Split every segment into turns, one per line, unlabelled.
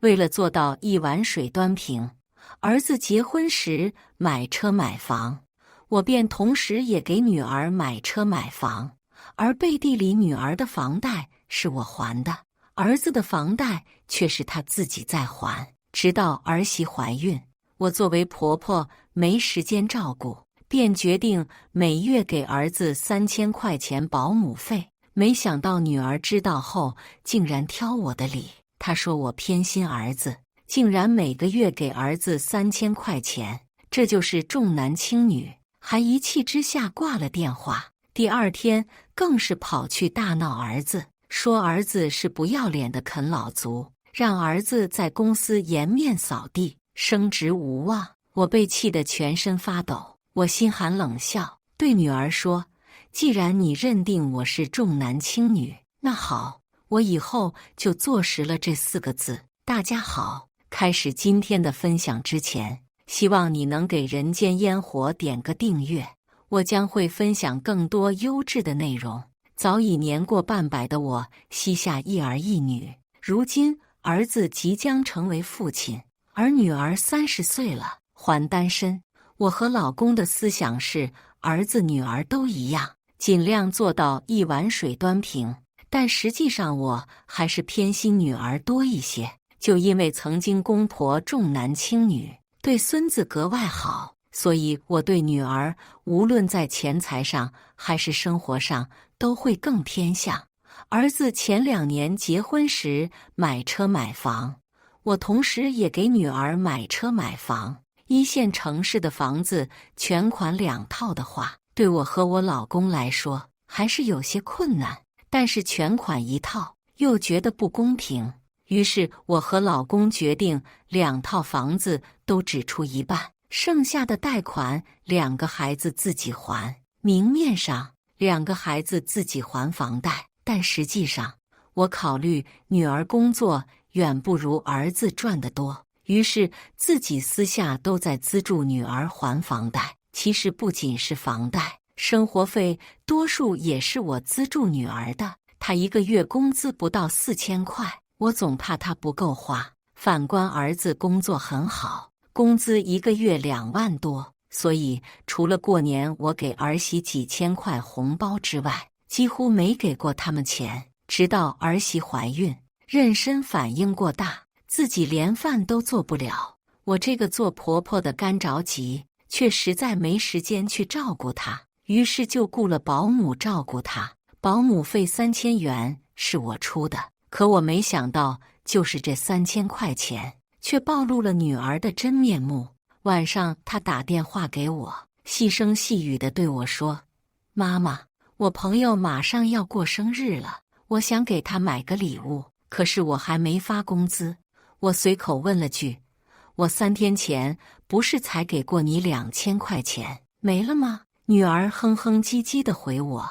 为了做到一碗水端平，儿子结婚时买车买房，我便同时也给女儿买车买房，而背地里女儿的房贷是我还的，儿子的房贷却是他自己在还。直到儿媳怀孕，我作为婆婆没时间照顾，便决定每月给儿子3000块钱保姆费。没想到女儿知道后，竟然挑我的理。她说我偏心儿子，竟然每个月给儿子3000块钱，这就是重男轻女，还一气之下挂了电话。第二天更是跑去大闹儿子，说儿子是不要脸的啃老族，让儿子在公司颜面扫地，升职无望。我被气得全身发抖，我心寒冷笑，对女儿说，既然你认定我是重男轻女，那好，我以后就坐实了这4个字。大家好，开始今天的分享之前，希望你能给人间烟火点个订阅，我将会分享更多优质的内容。早已年过半百的我，膝下一儿一女，如今儿子即将成为父亲，而女儿30岁了，还单身。我和老公的思想是，儿子女儿都一样，尽量做到一碗水端平，但实际上我还是偏心女儿多一些。就因为曾经公婆重男轻女，对孙子格外好，所以我对女儿无论在钱财上还是生活上都会更偏向。儿子前2年结婚时买车买房，我同时也给女儿买车买房。1线城市的房子全款2套的话，对我和我老公来说还是有些困难，但是全款1套又觉得不公平。于是我和老公决定2套房子都只出一半，剩下的贷款2个孩子自己还。明面上2个孩子自己还房贷，但实际上我考虑女儿工作远不如儿子赚得多，于是自己私下都在资助女儿还房贷。其实不仅是房贷，生活费多数也是我资助女儿的。她1个月工资不到4000块，我总怕她不够花。反观儿子工作很好，工资1个月2万多，所以除了过年我给儿媳几千块红包之外，几乎没给过他们钱。直到儿媳怀孕，妊娠反应过大，自己连饭都做不了，我这个做婆婆的干着急，却实在没时间去照顾她，于是就雇了保姆照顾她。保姆费3000元是我出的，可我没想到，就是这3000块钱，却暴露了女儿的真面目。晚上她打电话给我，细声细语地对我说，妈妈，我朋友马上要过生日了，我想给他买个礼物，可是我还没发工资。我随口问了句，我3天前不是才给过你2000块钱，没了吗？女儿哼哼唧唧地回我，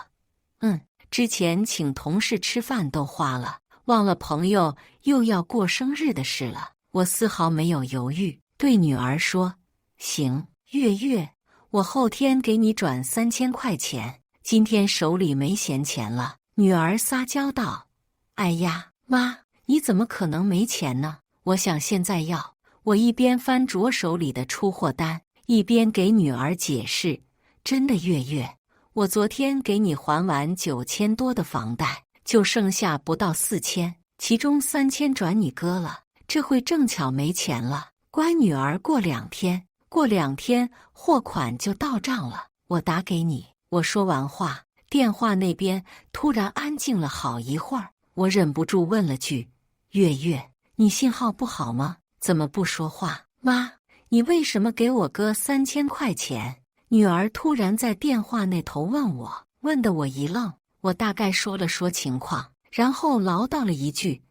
之前请同事吃饭都花了，忘了朋友又要过生日的事了。我丝毫没有犹豫，对女儿说，行，月月，我后天给你转3000块钱，今天手里没闲钱了。女儿撒娇道，哎呀，妈，你怎么可能没钱呢？我想现在要。我一边翻着手里的出货单，一边给女儿解释，真的月月，我昨天给你还完9000多的房贷，就剩下不到4000，其中3000转你哥了，这会正巧没钱了。乖女儿，过2天货款就到账了，我打给你。我说完话，电话那边突然安静了好一会儿，我忍不住问了句，月月，你信号不好吗？怎么不说话？妈，你为什么给我哥3000块钱？女儿突然在电话那头问我，问得我一愣。我大概说了说情况，然后唠叨了一句，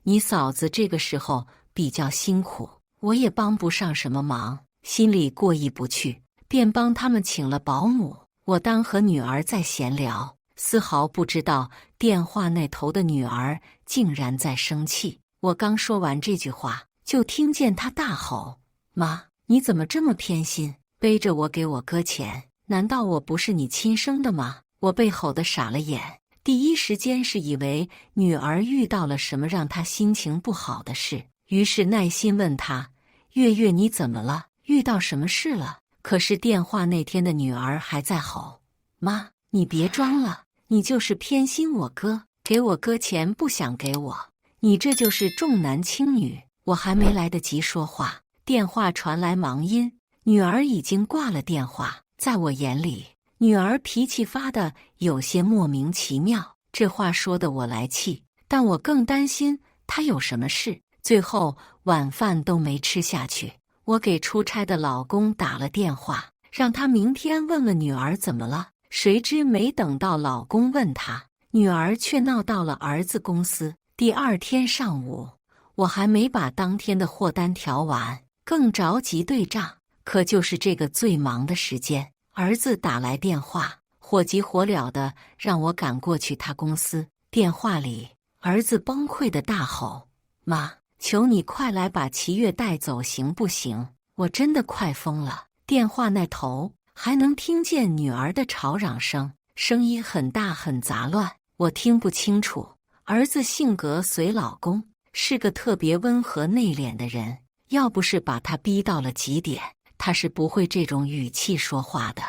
你嫂子这个时候比较辛苦，我也帮不上什么忙，心里过意不去，便帮他们请了保姆。我当和女儿在闲聊，丝毫不知道电话那头的女儿竟然在生气。我刚说完这句话，就听见她大吼，妈，你怎么这么偏心，背着我给我哥钱？难道我不是你亲生的吗？我被吼得傻了眼，第一时间是以为女儿遇到了什么让她心情不好的事，于是耐心问他：月月，你怎么了？遇到什么事了？可是电话那天的女儿还在吼：妈，你别装了，你就是偏心我哥，给我哥钱不想给我，你这就是重男轻女。我还没来得及说话，电话传来忙音，女儿已经挂了电话。在我眼里，女儿脾气发得有些莫名其妙，这话说得我来气，但我更担心她有什么事。最后晚饭都没吃下去，我给出差的老公打了电话，让他明天问问女儿怎么了。谁知没等到老公问她，女儿却闹到了儿子公司。第二天上午，我还没把当天的货单调完，更着急对账。可就是这个最忙的时间，儿子打来电话，火急火燎的让我赶过去他公司。电话里，儿子崩溃的大吼：妈，求你快来把齐月带走行不行？我真的快疯了。电话那头还能听见女儿的吵嚷声，声音很大很杂乱，我听不清楚。儿子性格随老公，是个特别温和内敛的人，要不是把他逼到了极点，他是不会这种语气说话的。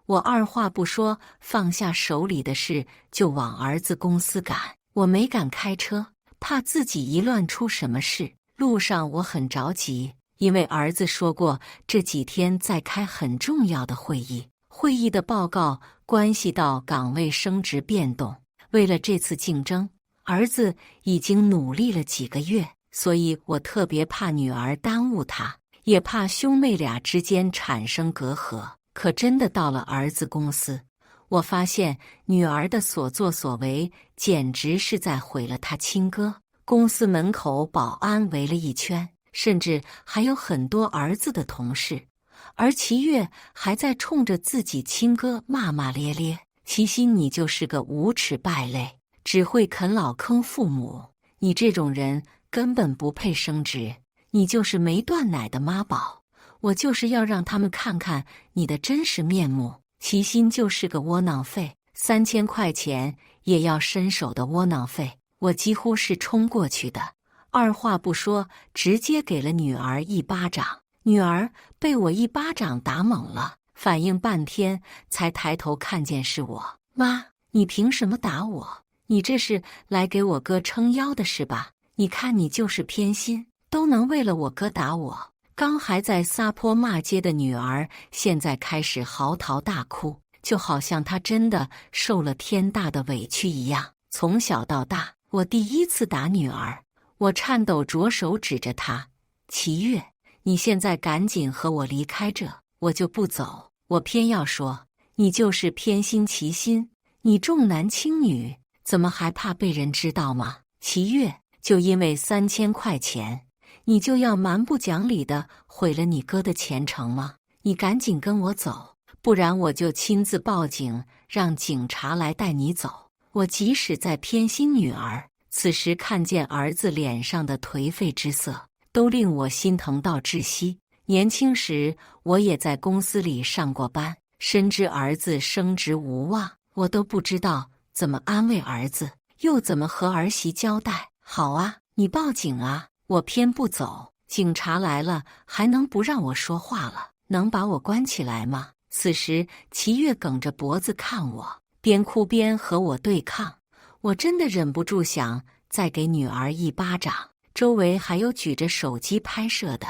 我二话不说，放下手里的事就往儿子公司赶。我没敢开车，怕自己一乱出什么事。路上我很着急，因为儿子说过这几天在开很重要的会议，会议的报告关系到岗位升职变动。为了这次竞争，儿子已经努力了几个月，所以我特别怕女儿耽误他，也怕兄妹俩之间产生隔阂。可真的到了儿子公司，我发现女儿的所作所为简直是在毁了他亲哥。公司门口保安围了一圈，甚至还有很多儿子的同事，而齐月还在冲着自己亲哥骂骂咧咧：齐心，你就是个无耻败类，只会啃老坑父母，你这种人根本不配升职，你就是没断奶的妈宝，我就是要让他们看看你的真实面目。齐心就是个窝囊废，3000块钱也要伸手的窝囊废。我几乎是冲过去的，二话不说，直接给了女儿一巴掌。女儿被我一巴掌打懵了，反应半天才抬头看见是我。妈，你凭什么打我？你这是来给我哥撑腰的是吧？你看你就是偏心，都能为了我哥打我。刚还在撒泼骂街的女儿，现在开始嚎啕大哭，就好像她真的受了天大的委屈一样。从小到大，我第一次打女儿，我颤抖着手指着她：齐月，你现在赶紧和我离开这，我就不走。我偏要说，你就是偏心齐心，你重男轻女，怎么还怕被人知道吗？齐月，就因为3000块钱，你就要蛮不讲理的毁了你哥的前程吗？你赶紧跟我走，不然我就亲自报警，让警察来带你走。我即使在偏心女儿，此时看见儿子脸上的颓废之色，都令我心疼到窒息。年轻时，我也在公司里上过班，深知儿子升职无望，我都不知道怎么安慰儿子，又怎么和儿媳交代。好啊，你报警啊！我偏不走，警察来了还能不让我说话了？能把我关起来吗？此时，齐月梗着脖子看我，边哭边和我对抗。我真的忍不住想再给女儿一巴掌。周围还有举着手机拍摄的，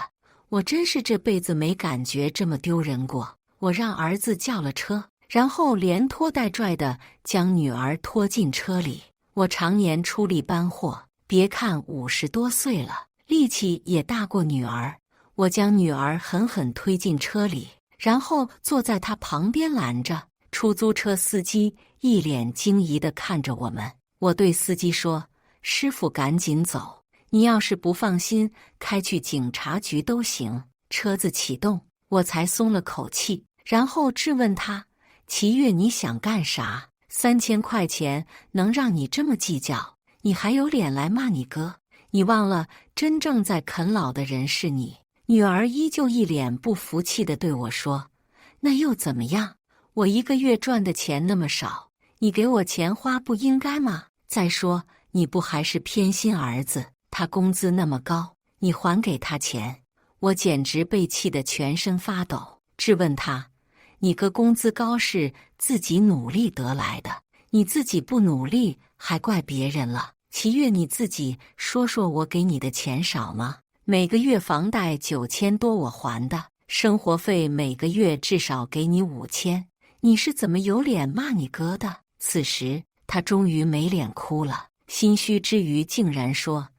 我真是这辈子没感觉这么丢人过。我让儿子叫了车，然后连拖带拽的将女儿拖进车里。我常年出力搬货，别看50多岁了，力气也大过女儿。我将女儿狠狠推进车里，然后坐在她旁边拦着。出租车司机一脸惊疑地看着我们。我对司机说：师傅赶紧走，你要是不放心，开去警察局都行。车子启动，我才松了口气，然后质问他：齐月，你想干啥？3000块钱能让你这么计较？你还有脸来骂你哥？你忘了真正在啃老的人是你。女儿依旧一脸不服气地对我说：那又怎么样？我一个月赚的钱那么少，你给我钱花不应该吗？再说，你不还是偏心儿子？他工资那么高，你还给他钱。我简直被气得全身发抖，质问他：你哥工资高是自己努力得来的，你自己不努力还怪别人了。齐月，你自己说说，我给你的钱少吗？每个月房贷9000多我还的，生活费每个月至少给你5000，你是怎么有脸骂你哥的？此时他终于没脸哭了，心虚之余竟然说：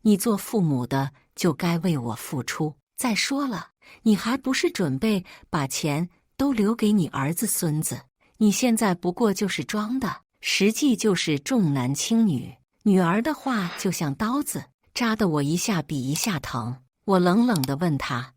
你做父母的就该为我付出，再说了，你还不是准备把钱都留给你儿子孙子？你现在不过就是装的，实际就是重男轻女。女儿的话就像刀子，扎得我一下比一下疼。我冷冷地问他：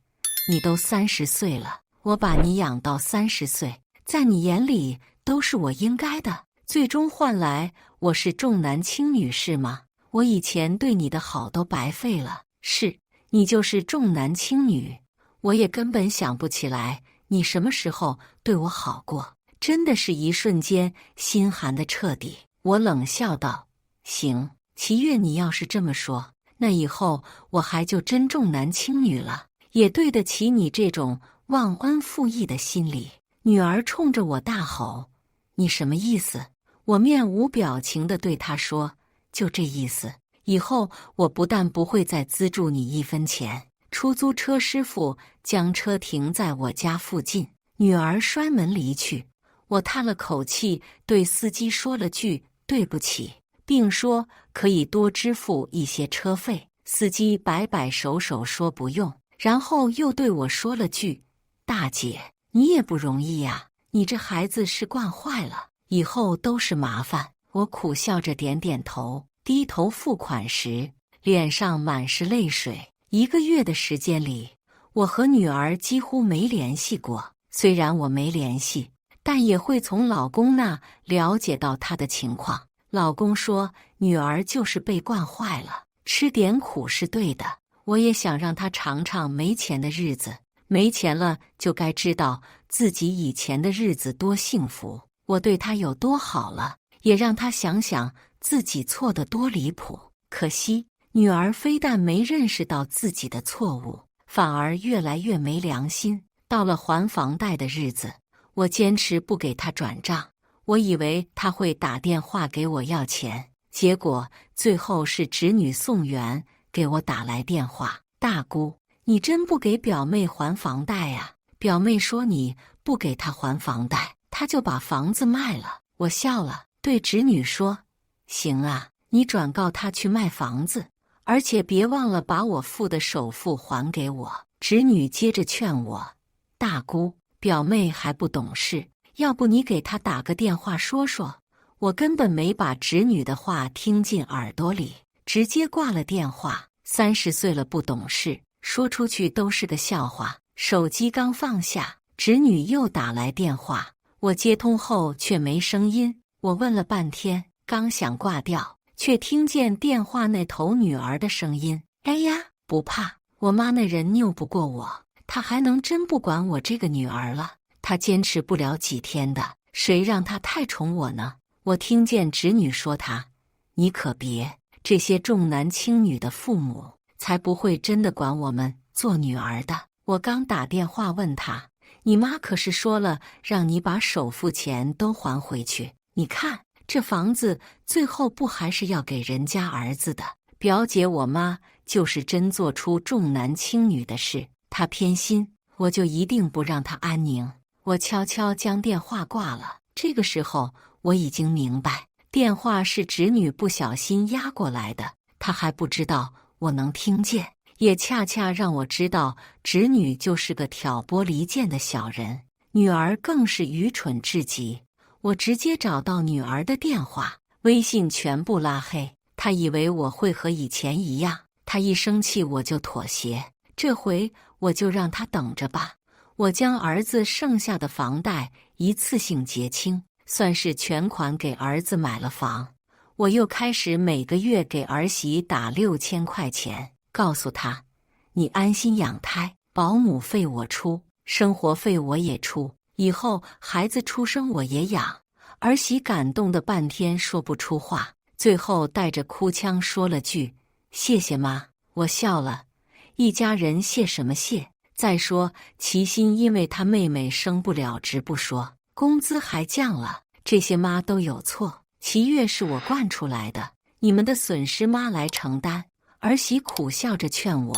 你都30岁了，我把你养到30岁，在你眼里都是我应该的，最终换来我是重男轻女是吗？我以前对你的好都白费了。是，你就是重男轻女，我也根本想不起来你什么时候对我好过，真的是一瞬间心寒得彻底。我冷笑道：行，齐月，你要是这么说，那以后我还就真重男轻女了，也对得起你这种忘恩负义的心理。女儿冲着我大吼：你什么意思？我面无表情地对她说：就这意思，以后我不但不会再资助你1分钱。出租车师傅将车停在我家附近，女儿摔门离去。我叹了口气，对司机说了句对不起，并说可以多支付一些车费。司机摆摆手说不用，然后又对我说了句：大姐，你也不容易呀，你这孩子是惯坏了，以后都是麻烦。我苦笑着点点头，低头付款时，脸上满是泪水。1个月的时间里，我和女儿几乎没联系过。虽然我没联系，但也会从老公那了解到她的情况。老公说，女儿就是被惯坏了，吃点苦是对的。我也想让她尝尝没钱的日子，没钱了就该知道自己以前的日子多幸福，我对她有多好了，也让她想想自己错得多离谱。可惜女儿非但没认识到自己的错误，反而越来越没良心。到了还房贷的日子，我坚持不给她转账，我以为她会打电话给我要钱，结果最后是侄女宋元给我打来电话：大姑，你真不给表妹还房贷呀？表妹说你不给她还房贷，她就把房子卖了。我笑了，对侄女说：行啊，你转告她去卖房子，而且别忘了把我付的首付还给我。侄女接着劝我：大姑，表妹还不懂事，要不你给她打个电话说说。我根本没把侄女的话听进耳朵里，直接挂了电话。30岁了不懂事，说出去都是个笑话。手机刚放下，侄女又打来电话，我接通后却没声音。我问了半天，刚想挂掉，却听见电话那头女儿的声音：哎呀，不怕，我妈那人拗不过我，她还能真不管我这个女儿了？她坚持不了几天的，谁让她太宠我呢？我听见侄女说她：你可别，这些重男轻女的父母才不会真的管我们做女儿的。我刚打电话问她：你妈可是说了让你把首付钱都还回去，你看这房子最后不还是要给人家儿子的？表姐我妈就是真做出重男轻女的事，她偏心，我就一定不让她安宁。我悄悄将电话挂了。这个时候我已经明白，电话是侄女不小心压过来的，她还不知道我能听见，也恰恰让我知道侄女就是个挑拨离间的小人，女儿更是愚蠢至极。我直接找到女儿的电话，微信全部拉黑。她以为我会和以前一样，她一生气我就妥协，这回我就让她等着吧。我将儿子剩下的房贷一次性结清，算是全款给儿子买了房。我又开始每个月给儿媳打6000块钱，告诉她：你安心养胎，保姆费我出，生活费我也出，以后孩子出生我也养。儿媳感动的半天说不出话，最后带着哭腔说了句：谢谢妈。我笑了，一家人谢什么谢？再说齐心因为他妹妹生不了职不说，工资还降了，这些妈都有错。齐月是我惯出来的，你们的损失妈来承担。儿媳苦笑着劝我：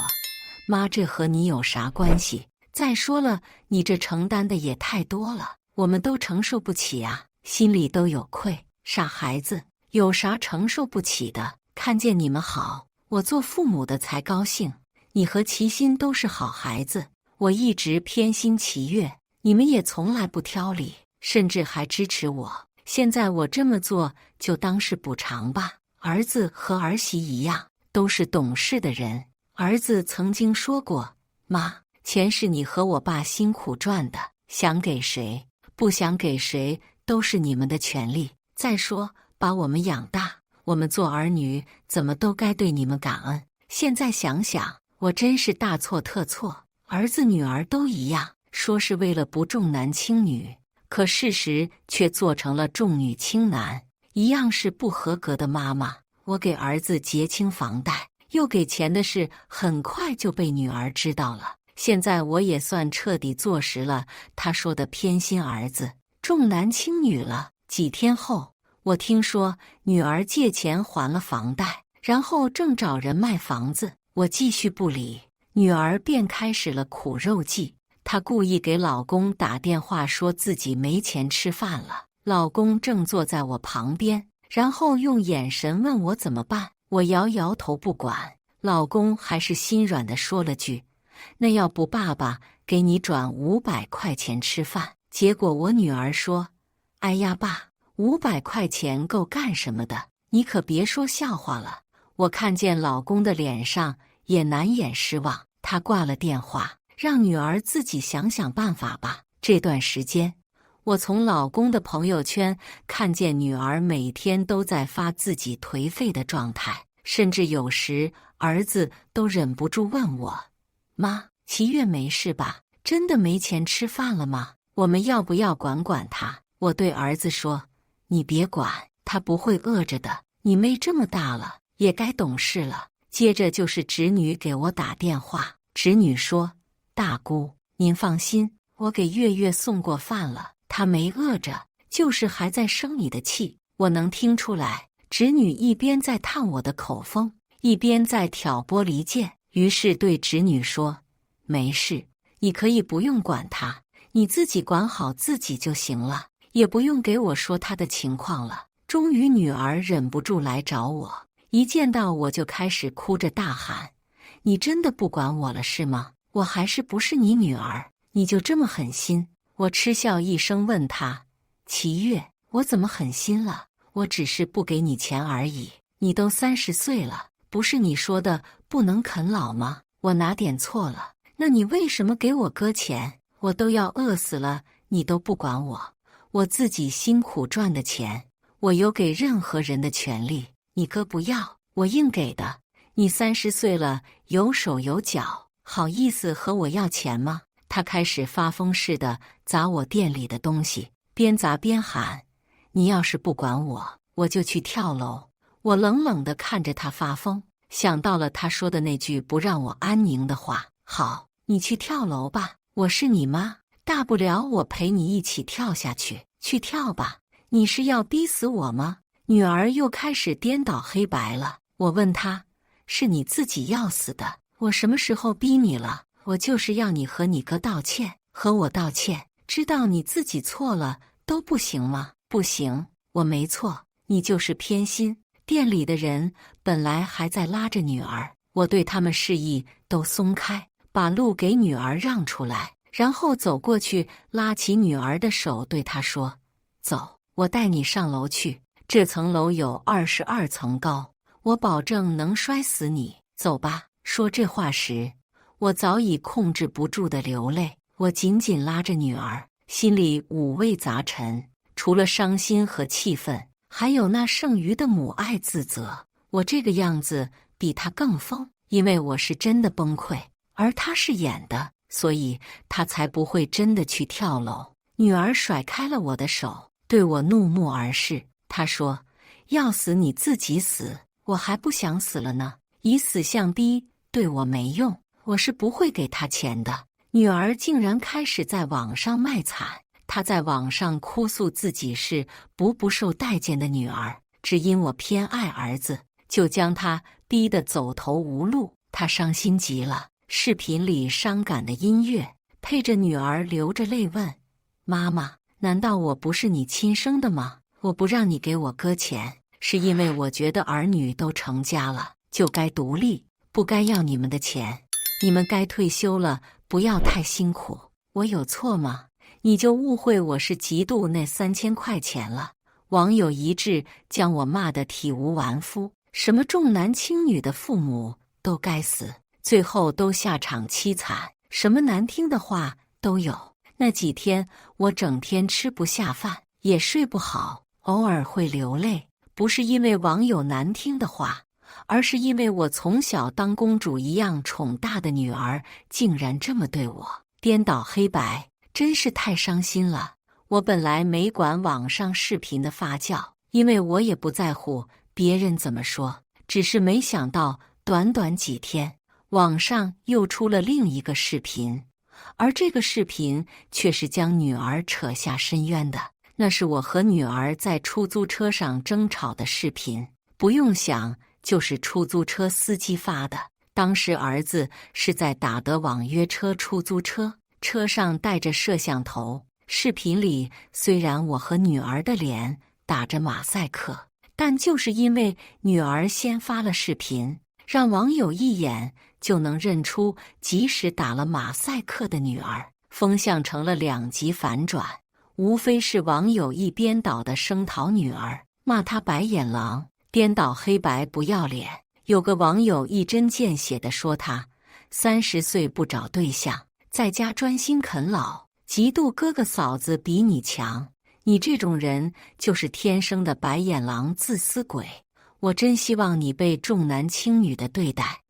妈，这和你有啥关系？再说了，你这承担的也太多了，我们都承受不起啊，心里都有愧。傻孩子，有啥承受不起的？看见你们好，我做父母的才高兴。你和齐心都是好孩子，我一直偏心齐月，你们也从来不挑理，甚至还支持我。现在我这么做，就当是补偿吧。儿子和儿媳一样，都是懂事的人。儿子曾经说过：妈，钱是你和我爸辛苦赚的，想给谁，不想给谁，都是你们的权利。再说，把我们养大，我们做儿女怎么都该对你们感恩。现在想想，我真是大错特错。儿子女儿都一样，说是为了不重男轻女，可事实却做成了重女轻男，一样是不合格的妈妈。我给儿子结清房贷，又给钱的事很快就被女儿知道了。现在我也算彻底坐实了他说的偏心儿子、重男轻女了。几天后，我听说女儿借钱还了房贷，然后正找人卖房子。我继续不理，女儿便开始了苦肉计。她故意给老公打电话，说自己没钱吃饭了。老公正坐在我旁边，然后用眼神问我怎么办。我摇摇头不管，老公还是心软地说了句：那要不爸爸给你转500块钱吃饭。结果我女儿说：哎呀爸，500块钱够干什么的？你可别说笑话了。我看见老公的脸上也难掩失望，他挂了电话，让女儿自己想想办法吧。这段时间，我从老公的朋友圈看见女儿每天都在发自己颓废的状态，甚至有时儿子都忍不住问我：妈，齐月没事吧？真的没钱吃饭了吗？我们要不要管管他？我对儿子说：你别管，他不会饿着的。你妹这么大了，也该懂事了。接着就是侄女给我打电话，侄女说：大姑，您放心，我给月月送过饭了，她没饿着，就是还在生你的气。我能听出来，侄女一边在探我的口风，一边在挑拨离间。于是对侄女说：没事，你可以不用管她，你自己管好自己就行了，也不用给我说她的情况了。终于女儿忍不住来找我，一见到我就开始哭着大喊：你真的不管我了是吗？我还是不是你女儿，你就这么狠心？我嗤笑一声问她：齐月，我怎么狠心了？我只是不给你钱而已。你都30岁了，不是你说的不能啃老吗？我哪点错了？那你为什么给我哥钱？我都要饿死了，你都不管我。我自己辛苦赚的钱，我有给任何人的权利，你哥不要，我硬给的。你30岁了，有手有脚，好意思和我要钱吗？他开始发疯似的砸我店里的东西，边砸边喊：你要是不管我，我就去跳楼。我冷冷地看着他发疯，想到了他说的那句不让我安宁的话：好，你去跳楼吧，我是你妈，大不了我陪你一起跳下去，去跳吧。你是要逼死我吗？女儿又开始颠倒黑白了。我问她：是你自己要死的，我什么时候逼你了？我就是要你和你哥道歉，和我道歉，知道你自己错了都不行吗？不行，我没错，你就是偏心。店里的人本来还在拉着女儿，我对他们示意都松开，把路给女儿让出来，然后走过去拉起女儿的手，对她说：走，我带你上楼去，这层楼有22层高，我保证能摔死你，走吧。说这话时，我早已控制不住的流泪，我紧紧拉着女儿，心里五味杂陈，除了伤心和气愤，还有那剩余的母爱自责。我这个样子比他更疯，因为我是真的崩溃，而他是演的，所以他才不会真的去跳楼。女儿甩开了我的手，对我怒目而视。她说：要死你自己死，我还不想死了呢，以死相逼对我没用。我是不会给他钱的。女儿竟然开始在网上卖惨，她在网上哭诉自己是不受待见的女儿，只因我偏爱儿子，就将她逼得走投无路。她伤心极了，视频里伤感的音乐配着女儿流着泪问：妈妈，难道我不是你亲生的吗？我不让你给我哥钱，是因为我觉得儿女都成家了，就该独立，不该要你们的钱。你们该退休了，不要太辛苦。我有错吗？你就误会我是嫉妒那3000块钱了。网友一致将我骂得体无完肤，什么重男轻女的父母都该死，最后都下场凄惨，什么难听的话都有。那几天我整天吃不下饭，也睡不好，偶尔会流泪，不是因为网友难听的话，而是因为我从小当公主一样宠大的女儿竟然这么对我，颠倒黑白，真是太伤心了。我本来没管网上视频的发酵，因为我也不在乎别人怎么说，只是没想到短短几天，网上又出了另一个视频，而这个视频却是将女儿扯下深渊的。那是我和女儿在出租车上争吵的视频，不用想，就是出租车司机发的。当时儿子是在打的网约车出租车，车上带着摄像头。视频里虽然我和女儿的脸打着马赛克，但就是因为女儿先发了视频，让网友一眼就能认出即使打了马赛克的女儿。风向成了2极反转，无非是网友一边倒的声讨女儿，骂她白眼狼，颠倒黑白不要脸。有个网友一针见血地说她30岁不找对象，在家专心啃老，嫉妒哥哥嫂子比你强，你这种人就是天生的白眼狼自私鬼。我真希望你被重男轻女的对待。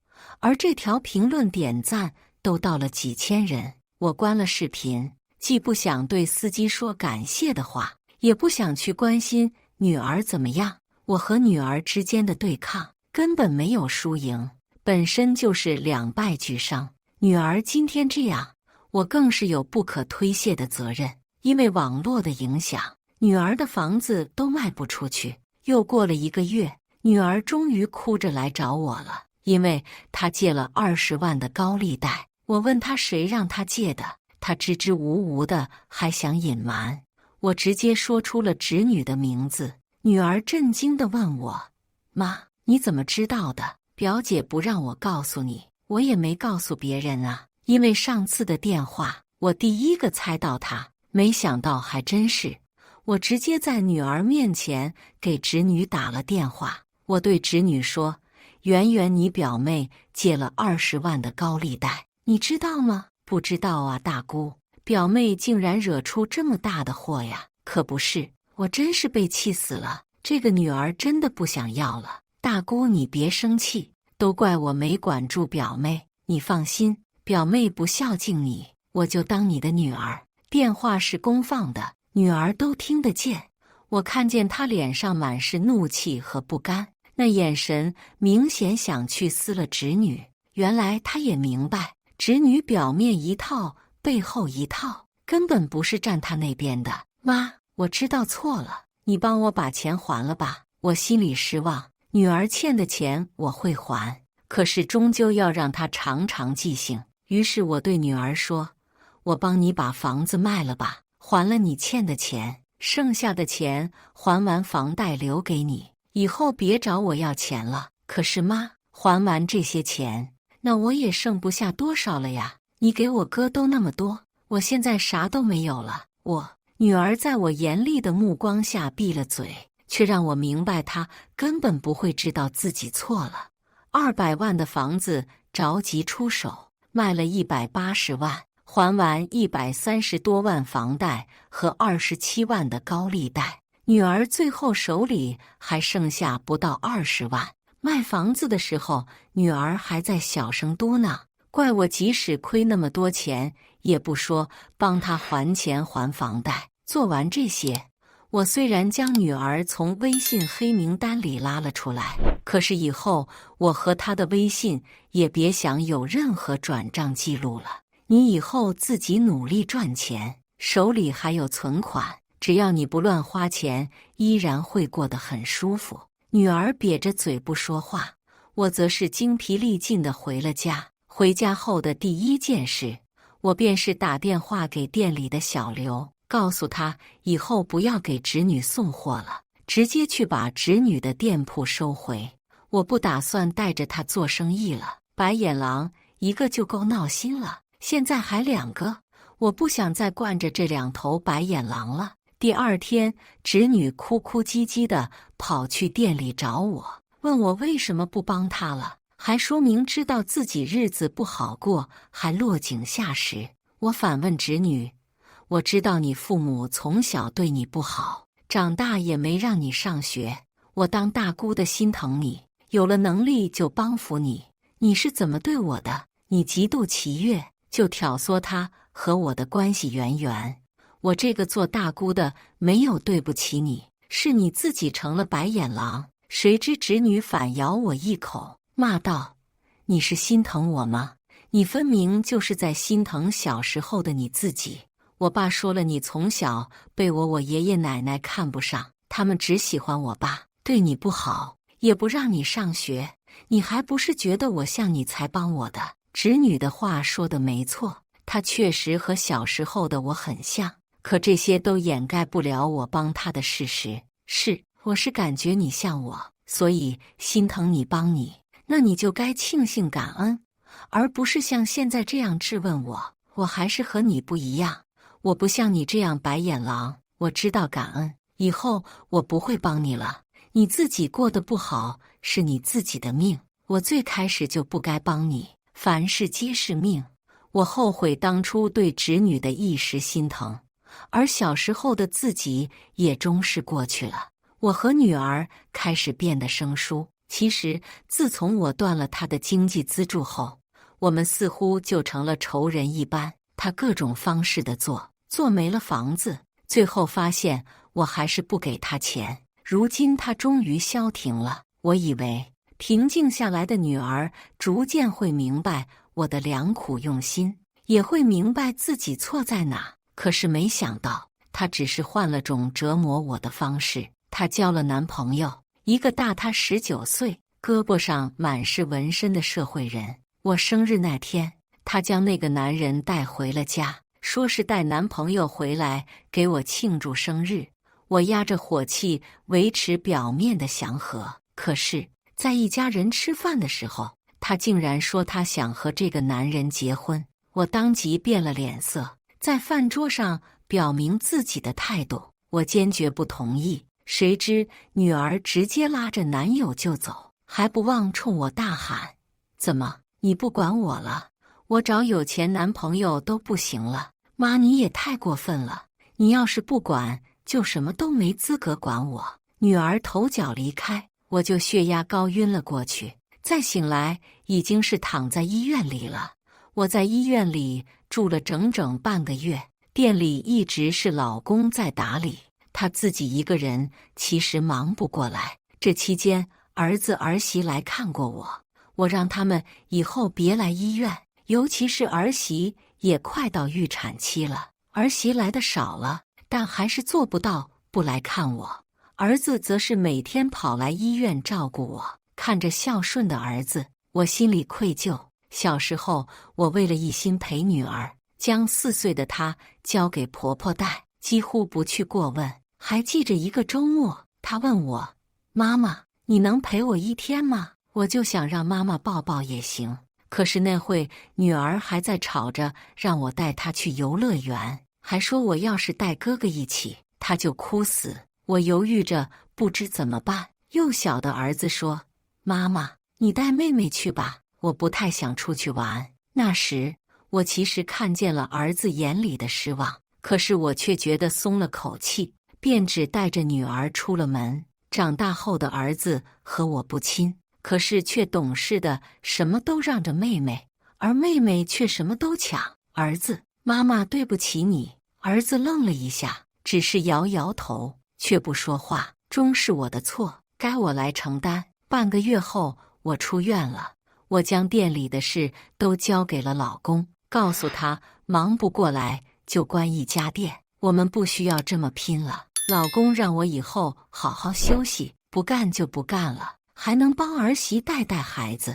而这条评论点赞都到了几千人。我关了视频，既不想对司机说感谢的话，也不想去关心女儿怎么样。我和女儿之间的对抗根本没有输赢，本身就是两败俱伤。女儿今天这样，我更是有不可推卸的责任。因为网络的影响，女儿的房子都卖不出去。又过了1个月，女儿终于哭着来找我了，因为她借了20万的高利贷。我问她谁让她借的，她支支吾吾的，还想隐瞒。我直接说出了侄女的名字。女儿震惊地问我：妈，你怎么知道的？表姐不让我告诉你，我也没告诉别人啊。因为上次的电话，我第一个猜到她，没想到还真是。我直接在女儿面前给侄女打了电话。我对侄女说：圆圆，你表妹借了20万的高利贷，你知道吗？不知道啊，大姑。表妹竟然惹出这么大的祸呀！可不是，我真是被气死了。这个女儿真的不想要了。大姑，你别生气，都怪我没管住表妹。你放心，表妹不孝敬你，我就当你的女儿。电话是公放的，女儿都听得见。我看见她脸上满是怒气和不甘，那眼神明显想去撕了侄女。原来她也明白，侄女表面一套，背后一套，根本不是站她那边的。妈，我知道错了，你帮我把钱还了吧。我心里失望，女儿欠的钱我会还，可是终究要让她长长记性。于是我对女儿说：我帮你把房子卖了吧，还了你欠的钱，剩下的钱还完房贷留给你，以后别找我要钱了。可是妈，还完这些钱，那我也剩不下多少了呀。你给我哥都那么多，我现在啥都没有了。女儿在我严厉的目光下闭了嘴，却让我明白她根本不会知道自己错了。200万的房子着急出手，卖了180万，还完130多万房贷和27万的高利贷。女儿最后手里还剩下不到20万。卖房子的时候，女儿还在小声嘟囔，怪我即使亏那么多钱，也不说帮她还钱还房贷。做完这些，我虽然将女儿从微信黑名单里拉了出来，可是以后我和她的微信也别想有任何转账记录了。你以后自己努力赚钱，手里还有存款，只要你不乱花钱，依然会过得很舒服。女儿瘪着嘴不说话，我则是精疲力尽地回了家。回家后的第一件事，我便是打电话给店里的小刘，告诉他以后不要给侄女送货了，直接去把侄女的店铺收回。我不打算带着她做生意了，白眼狼一个就够闹心了，现在还2个，我不想再惯着这2头白眼狼了。第二天，侄女哭哭唧唧地跑去店里找我，问我为什么不帮她了，还说明知道自己日子不好过，还落井下石。我反问侄女，我知道你父母从小对你不好，长大也没让你上学，我当大姑的心疼你，有了能力就帮扶你，你是怎么对我的？你嫉妒齐越，就挑唆他和我的关系圆圆。我这个做大姑的没有对不起你，是你自己成了白眼狼。谁知侄女反咬我一口，骂道：你是心疼我吗？你分明就是在心疼小时候的你自己。我爸说了，你从小被我爷爷奶奶看不上，他们只喜欢我爸，对你不好，也不让你上学，你还不是觉得我像你才帮我的？侄女的话说的没错，她确实和小时候的我很像，可这些都掩盖不了我帮她的事实。我是感觉你像我，所以心疼你帮你，那你就该庆幸感恩，而不是像现在这样质问我。我还是和你不一样，我不像你这样白眼狼，我知道感恩，以后我不会帮你了。你自己过得不好是你自己的命，我最开始就不该帮你。凡事皆是命，我后悔当初对侄女的一时心疼，而小时候的自己也终是过去了。我和女儿开始变得生疏，其实自从我断了她的经济资助后，我们似乎就成了仇人一般。她各种方式的做没了房子，最后发现我还是不给她钱。如今她终于消停了，我以为平静下来的女儿逐渐会明白我的良苦用心，也会明白自己错在哪。可是没想到，她只是换了种折磨我的方式。她交了男朋友，一个大她19岁、胳膊上满是纹身的社会人。我生日那天，她将那个男人带回了家，说是带男朋友回来给我庆祝生日。我压着火气维持表面的祥和，可是在一家人吃饭的时候，她竟然说她想和这个男人结婚。我当即变了脸色，在饭桌上表明自己的态度，我坚决不同意。谁知女儿直接拉着男友就走，还不忘冲我大喊：怎么，你不管我了？我找有钱男朋友都不行了，妈你也太过分了，你要是不管，就什么都没资格管我。女儿头脚离开，我就血压高晕了过去，再醒来已经是躺在医院里了。我在医院里住了整整半个月，店里一直是老公在打理，他自己一个人其实忙不过来。这期间，儿子儿媳来看过我，我让他们以后别来医院，尤其是儿媳也快到预产期了，儿媳来的少了，但还是做不到不来看我。儿子则是每天跑来医院照顾我，看着孝顺的儿子，我心里愧疚。小时候，我为了一心陪女儿，将4岁的她交给婆婆带，几乎不去过问。还记着一个周末，她问我：妈妈，你能陪我1天吗？我就想让妈妈抱抱也行。可是那会女儿还在吵着让我带她去游乐园，还说我要是带哥哥一起，她就哭死。我犹豫着不知怎么办。幼小的儿子说：妈妈，你带妹妹去吧，我不太想出去玩。那时我其实看见了儿子眼里的失望，可是我却觉得松了口气，便只带着女儿出了门。长大后的儿子和我不亲，可是却懂事的什么都让着妹妹，而妹妹却什么都抢。儿子，妈妈对不起你。儿子愣了一下，只是摇摇头，却不说话，终是我的错，该我来承担。半个月后，我出院了，我将店里的事都交给了老公，告诉他忙不过来就关一家店，我们不需要这么拼了。老公让我以后好好休息，不干就不干了，还能帮儿媳带带孩子。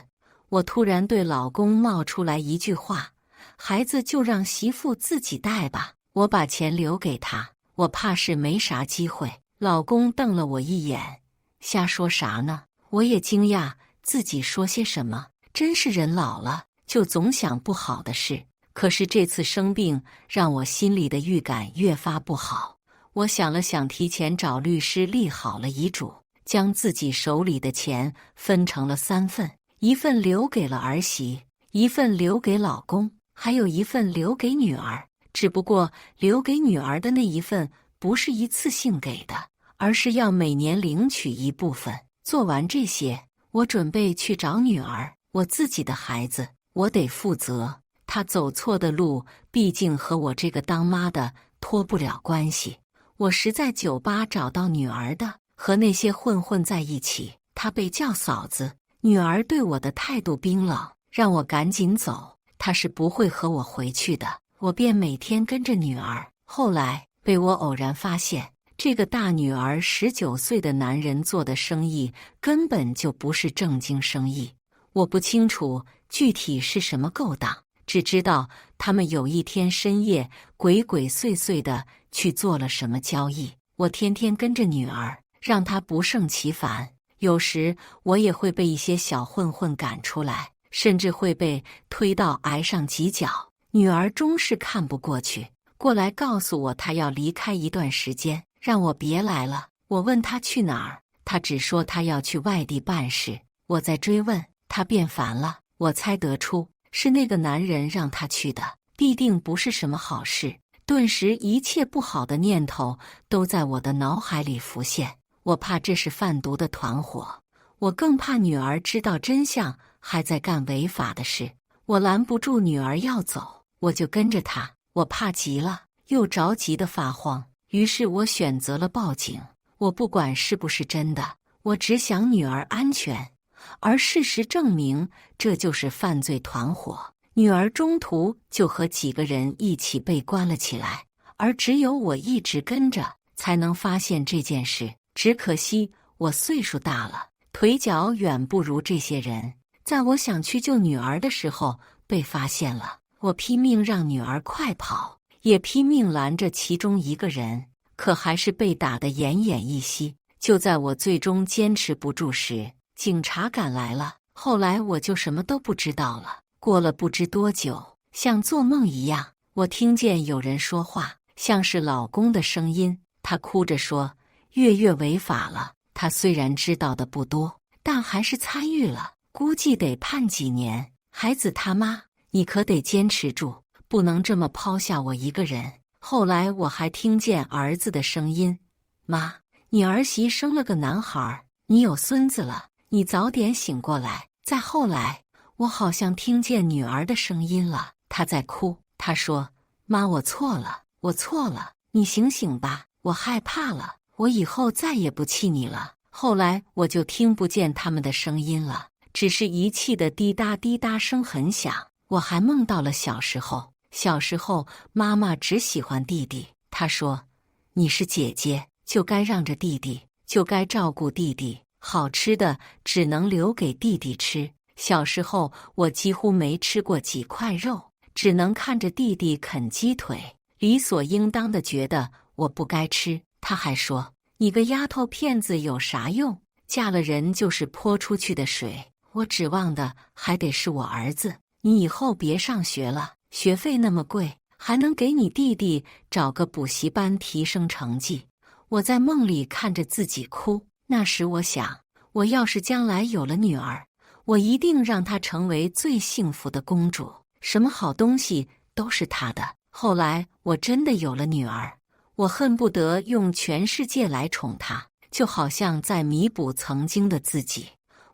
我突然对老公冒出来一句话：孩子就让媳妇自己带吧，我把钱留给他，我怕是没啥机会。老公瞪了我一眼，瞎说啥呢？我也惊讶自己说些什么，真是人老了就总想不好的事。可是这次生病让我心里的预感越发不好。我想了想，提前找律师立好了遗嘱，将自己手里的钱分成了3份，一份留给了儿媳，一份留给老公，还有一份留给女儿。只不过留给女儿的那一份不是一次性给的，而是要每年领取一部分。做完这些，我准备去找女儿，我自己的孩子，我得负责。她走错的路，毕竟和我这个当妈的脱不了关系。我是在酒吧找到女儿的，和那些混混在一起，她被叫嫂子。女儿对我的态度冰冷，让我赶紧走，她是不会和我回去的。我便每天跟着女儿。后来被我偶然发现，这个大女儿19岁的男人做的生意根本就不是正经生意。我不清楚具体是什么勾当，只知道他们有一天深夜鬼鬼祟祟的去做了什么交易。我天天跟着女儿，让她不胜其烦。有时我也会被一些小混混赶出来，甚至会被推到挨上几脚。女儿终是看不过去，过来告诉我她要离开一段时间，让我别来了。我问她去哪儿，她只说她要去外地办事。我再追问，她便烦了。我猜得出是那个男人让她去的，必定不是什么好事。顿时一切不好的念头都在我的脑海里浮现。我怕这是贩毒的团伙，我更怕女儿知道真相，还在干违法的事。我拦不住女儿要走，我就跟着她。我怕极了，又着急得发慌，于是我选择了报警。我不管是不是真的，我只想女儿安全。而事实证明，这就是犯罪团伙。女儿中途就和几个人一起被关了起来，而只有我一直跟着，才能发现这件事。只可惜我岁数大了，腿脚远不如这些人。在我想去救女儿的时候，被发现了。我拼命让女儿快跑，也拼命拦着其中一个人，可还是被打得奄奄一息。就在我最终坚持不住时，警察赶来了。后来我就什么都不知道了。过了不知多久，像做梦一样，我听见有人说话，像是老公的声音。他哭着说：月月违法了。他虽然知道的不多，但还是参与了，估计得判几年。孩子他妈，你可得坚持住，不能这么抛下我一个人。后来我还听见儿子的声音：妈，你儿媳生了个男孩，你有孙子了，你早点醒过来。再后来，我好像听见女儿的声音了，她在哭。她说：妈，我错了，我错了，你醒醒吧，我害怕了，我以后再也不气你了。后来我就听不见他们的声音了，只是仪器的滴答滴答声很响。我还梦到了小时候，妈妈只喜欢弟弟，她说：你是姐姐，就该让着弟弟，就该照顾弟弟，好吃的只能留给弟弟吃。小时候我几乎没吃过几块肉，只能看着弟弟啃鸡腿，理所应当的觉得我不该吃。他还说：你个丫头片子有啥用？嫁了人就是泼出去的水，我指望的还得是我儿子。你以后别上学了，学费那么贵，还能给你弟弟找个补习班提升成绩。我在梦里看着自己哭，那时我想，我要是将来有了女儿，我一定让她成为最幸福的公主，什么好东西都是她的。后来我真的有了女儿，我恨不得用全世界来宠她，就好像在弥补曾经的自己。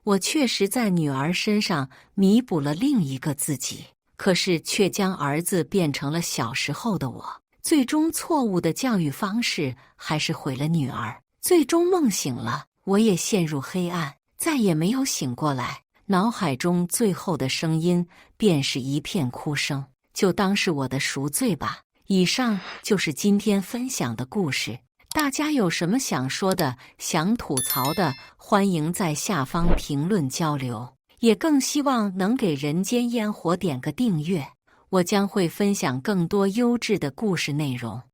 我确实在女儿身上弥补了另一个自己，可是却将儿子变成了小时候的我。最终错误的教育方式还是毁了女儿。最终梦醒了，我也陷入黑暗，再也没有醒过来。脑海中最后的声音便是一片哭声，就当是我的赎罪吧。以上就是今天分享的故事，大家有什么想说的、想吐槽的，欢迎在下方评论交流。也更希望能给人间烟火点个订阅，我将会分享更多优质的故事内容。